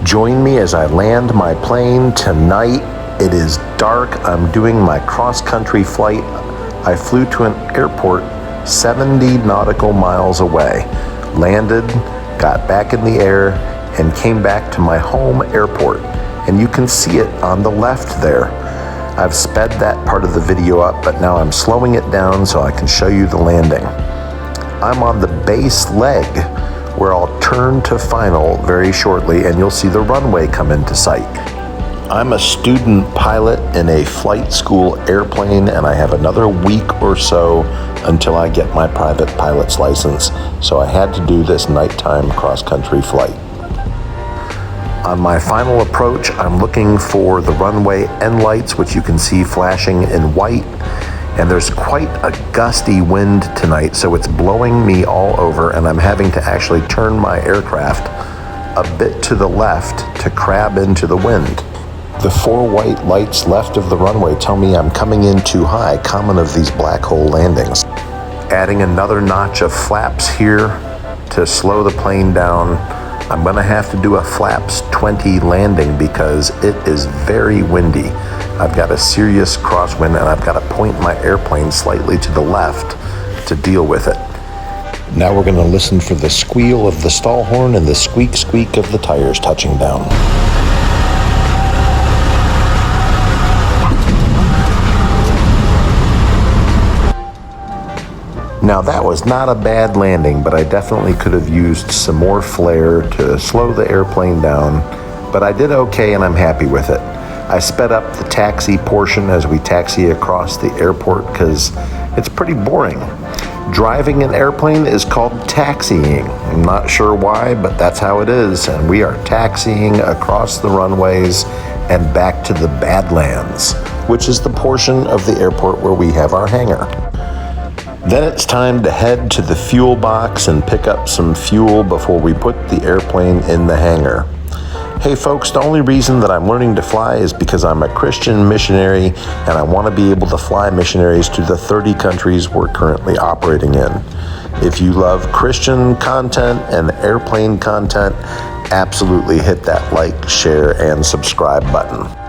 Join me as I land my plane tonight. It is dark. I'm doing my cross-country flight. I flew to an airport 70 nautical miles away, landed, got back in the air, and came back to my home airport. And you can see it on the left there. I've sped that part of the video up, but now I'm slowing it down so I can show you the landing. I'm on the base leg, where I'll turn to final very shortly, and you'll see the runway come into sight. I'm a student pilot in a flight school airplane, and I have another week or so until I get my private pilot's license, so I had to do this nighttime cross-country flight. On my final approach, I'm looking for the runway end lights, which you can see flashing in white, and there's quite a gusty wind tonight, so it's blowing me all over, and I'm having to actually turn my aircraft a bit to the left to crab into the wind. The 4 white lights left of the runway tell me I'm coming in too high, common of these black hole landings. Adding another notch of flaps here to slow the plane down. I'm gonna have to do a flaps 20 landing because it is very windy. I've got a serious crosswind, and I've got to point my airplane slightly to the left to deal with it. Now we're going to listen for the squeal of the stall horn and the squeak squeak of the tires touching down. Now that was not a bad landing, but I definitely could have used some more flair to slow the airplane down, but I did okay and I'm happy with it. I sped up the taxi portion as we taxi across the airport because it's pretty boring. Driving an airplane is called taxiing. I'm not sure why, but that's how it is. And we are taxiing across the runways and back to the Badlands, which is the portion of the airport where we have our hangar. Then it's time to head to the fuel box and pick up some fuel before we put the airplane in the hangar. Hey folks, the only reason that I'm learning to fly is because I'm a Christian missionary and I want to be able to fly missionaries to the 30 countries we're currently operating in. If you love Christian content and airplane content, absolutely hit that like, share, and subscribe button.